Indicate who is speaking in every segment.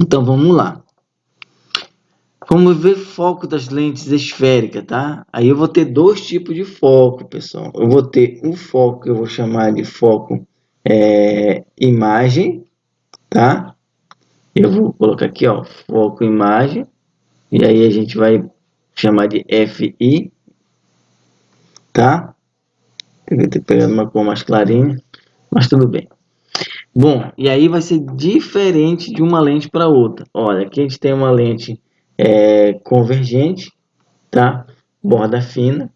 Speaker 1: Então, vamos lá. Vamos ver foco das lentes esféricas, tá? Aí eu vou ter dois tipos de foco, pessoal. Eu vou ter um foco que eu vou chamar de foco imagem, tá? Eu vou colocar aqui, ó, foco imagem. E aí a gente vai chamar de FI, tá? Eu ter pegado uma cor mais clarinha, mas tudo bem. Bom, e aí vai ser diferente de uma lente para outra. Olha, aqui a gente tem uma lente convergente, tá? Borda fina.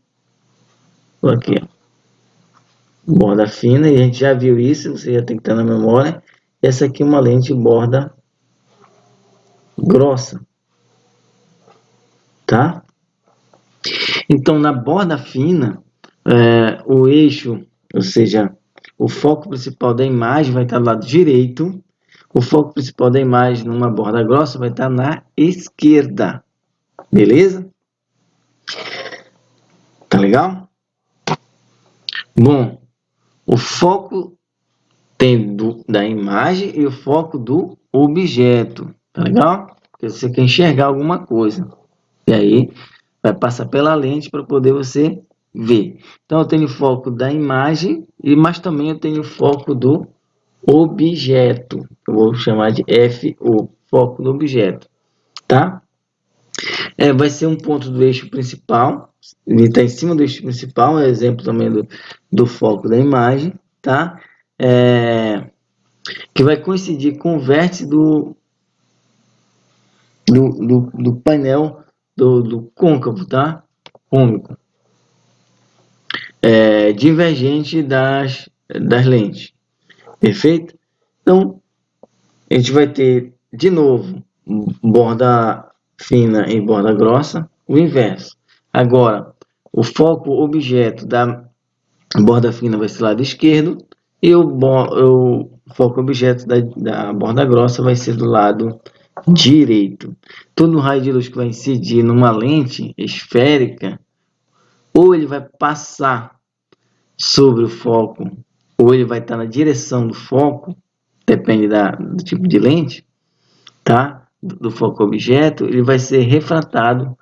Speaker 1: Aqui, ó. Borda fina, e a gente já viu isso, você já tem que estar na memória. Essa aqui é uma lente borda grossa, tá? Então, na borda fina, o eixo, ou seja, o foco principal da imagem vai estar do lado direito, o foco principal da imagem numa borda grossa vai estar na esquerda, beleza? Tá legal? Bom, o foco tem da imagem e o foco do objeto, tá legal? Porque você quer enxergar alguma coisa, e aí vai passar pela lente para poder você ver. Então, eu tenho foco da imagem, mas também eu tenho foco do objeto. Eu vou chamar de FO, foco do objeto, tá? Vai ser um ponto do eixo principal, ele está em cima do eixo principal, é exemplo também do foco da imagem, tá? Que vai coincidir com o vértice do painel do côncavo, tá? Cônico. Divergente das lentes, perfeito? Então, a gente vai ter, de novo, borda fina e borda grossa, o inverso. Agora, o foco objeto da borda fina vai ser lado esquerdo e o foco objeto da borda grossa vai ser do lado direito. Todo raio de luz que vai incidir numa lente esférica, ou ele vai passar sobre o foco, ou ele vai estar na direção do foco, depende do tipo de lente, tá? Do foco objeto, ele vai ser refratado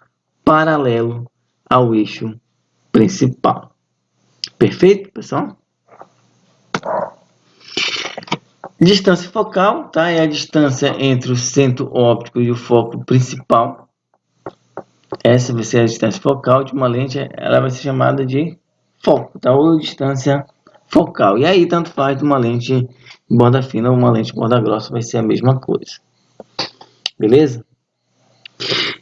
Speaker 1: paralelo ao eixo principal. Perfeito, pessoal? Distância focal, tá? É a distância entre o centro óptico e o foco principal. Essa vai ser a distância focal de uma lente, ela vai ser chamada de foco, tá? Ou distância focal. E aí, tanto faz de uma lente borda fina ou uma lente borda grossa, vai ser a mesma coisa. Beleza?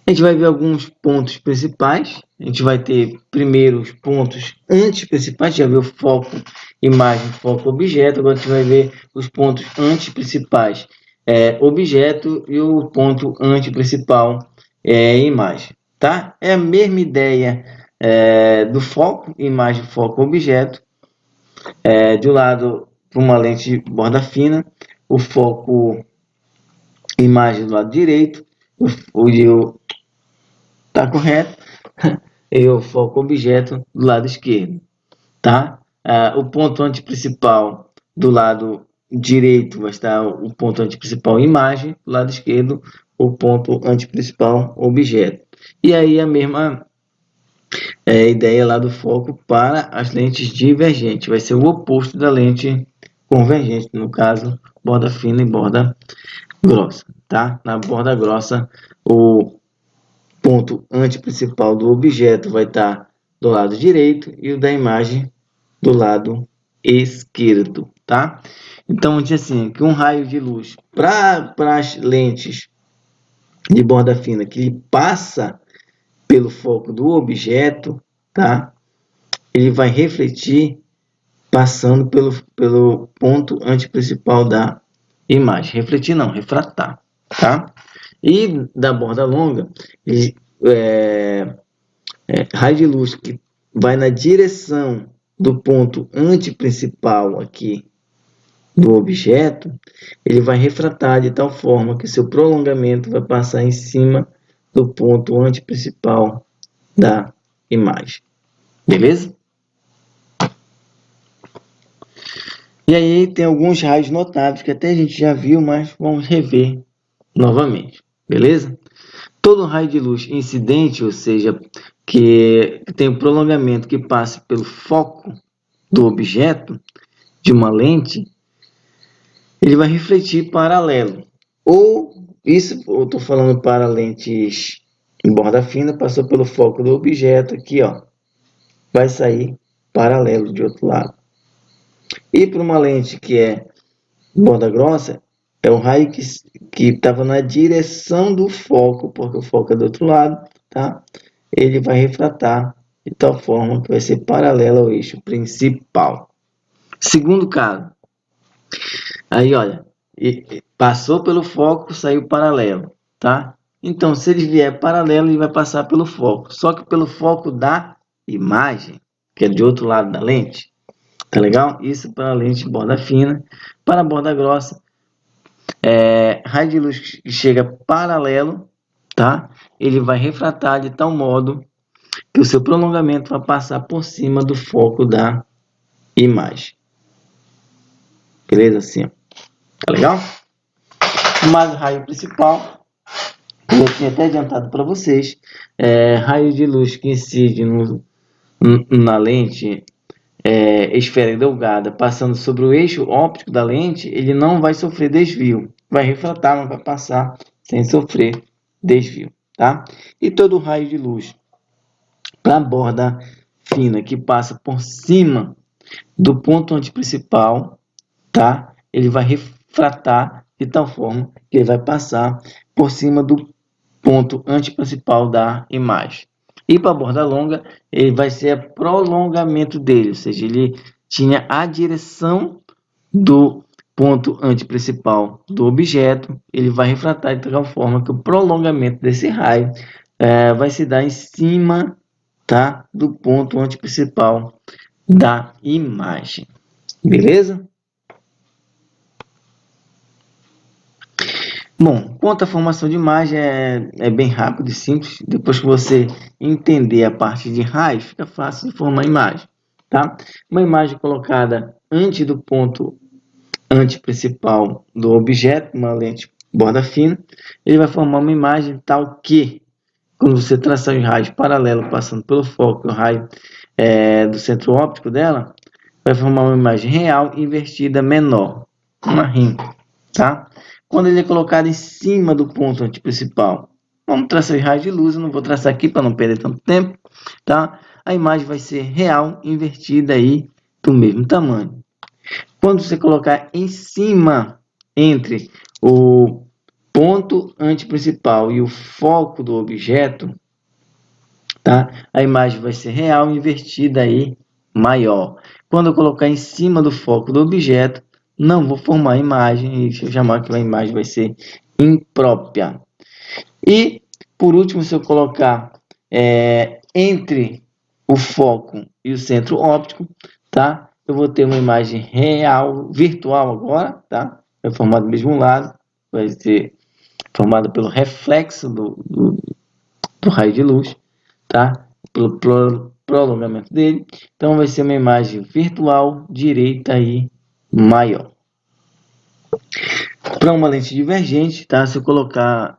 Speaker 1: A gente vai ver alguns pontos principais. A gente vai ter primeiro os pontos anti-principais. Já viu o foco, imagem, foco, objeto. Agora a gente vai ver os pontos anti-principais, objeto, e o ponto anti-principal, imagem. Tá? É a mesma ideia do foco, imagem, foco, objeto. De um lado, para uma lente borda fina, o foco, imagem do lado direito, o tá correto, e o foco objeto do lado esquerdo, tá? O ponto antiprincipal do lado direito vai estar o ponto antiprincipal imagem, do lado esquerdo o ponto antiprincipal objeto. E aí a mesma ideia lá do foco para as lentes divergentes, vai ser o oposto da lente convergente, no caso, borda fina e borda grossa, tá? Na borda grossa, o ponto antiprincipal do objeto vai estar do lado direito e o da imagem do lado esquerdo, tá? Então, diz assim, que um raio de luz para as lentes de borda fina que ele passa pelo foco do objeto, tá? Ele vai refletir passando pelo ponto antiprincipal da imagem. Refletir não, refratar, tá? E da borda longa, raio de luz que vai na direção do ponto antiprincipal aqui do objeto, ele vai refratar de tal forma que seu prolongamento vai passar em cima do ponto antiprincipal da imagem. Beleza? E aí tem alguns raios notáveis que até a gente já viu, mas vamos rever novamente, beleza? Todo raio de luz incidente, ou seja, que tem um prolongamento que passe pelo foco do objeto de uma lente, ele vai refletir paralelo. Ou isso, eu estou falando para lentes em borda fina, passou pelo foco do objeto aqui, ó, vai sair paralelo de outro lado. E para uma lente que é borda grossa, é um raio que estava na direção do foco, porque o foco é do outro lado, tá? Ele vai refratar de tal forma que vai ser paralelo ao eixo principal. Segundo caso, aí olha, passou pelo foco, saiu paralelo, tá? Então, se ele vier paralelo, ele vai passar pelo foco, só que pelo foco da imagem, que é de outro lado da lente, tá legal? Isso para a lente borda fina. Para a borda grossa, raio de luz que chega paralelo, tá? Ele vai refratar de tal modo que o seu prolongamento vai passar por cima do foco da imagem. Beleza? Assim, ó. Tá legal? Mas o raio principal, eu tinha até adiantado para vocês, raio de luz que incide na lente esfera delgada, passando sobre o eixo óptico da lente, ele não vai sofrer desvio. Vai refratar, mas vai passar sem sofrer desvio, tá? E todo raio de luz para a borda fina que passa por cima do ponto antiprincipal, tá? Ele vai refratar de tal forma que ele vai passar por cima do ponto antiprincipal da imagem. E para a borda longa, ele vai ser o prolongamento dele, ou seja, ele tinha a direção do ponto antiprincipal do objeto, ele vai refratar de tal forma que o prolongamento desse raio vai se dar em cima, tá, do ponto antiprincipal da imagem. Beleza? Bom, quanto à formação de imagem, é bem rápido e simples. Depois que você entender a parte de raios, fica fácil de formar a imagem, tá? Uma imagem colocada antes do ponto antiprincipal do objeto, uma lente borda fina, ele vai formar uma imagem tal que, quando você traçar os raios paralelos passando pelo foco, o raio do centro óptico dela, vai formar uma imagem real invertida menor, uma RIM, tá? Quando ele é colocado em cima do ponto antiprincipal, vamos traçar os raios de luz, eu não vou traçar aqui para não perder tanto tempo, tá? A imagem vai ser real invertida aí do mesmo tamanho. Quando você colocar em cima, entre o ponto antiprincipal e o foco do objeto, tá? A imagem vai ser real invertida aí maior. Quando eu colocar em cima do foco do objeto, não vou formar a imagem, e se eu chamar que a imagem vai ser imprópria. E, por último, se eu colocar entre o foco e o centro óptico, tá? Eu vou ter uma imagem real, virtual agora, tá? É formado do mesmo lado, vai ser formada pelo reflexo do raio de luz, tá? Pelo prolongamento dele. Então, vai ser uma imagem virtual direita e maior. Para uma lente divergente, tá? Se eu colocar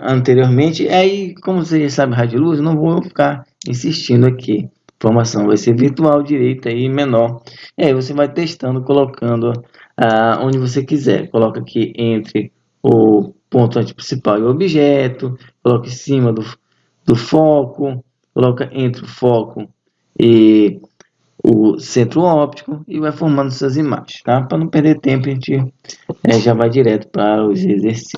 Speaker 1: anteriormente, aí, como você já sabe, raio de luz, eu não vou ficar insistindo aqui. A informação vai ser virtual, direita e menor. E aí você vai testando, colocando onde você quiser. Coloca aqui entre o ponto antiprincipal e o objeto, coloca em cima do foco, coloca entre o foco e o centro óptico e vai formando suas imagens, tá? Para não perder tempo, a gente já vai direto para os exercícios.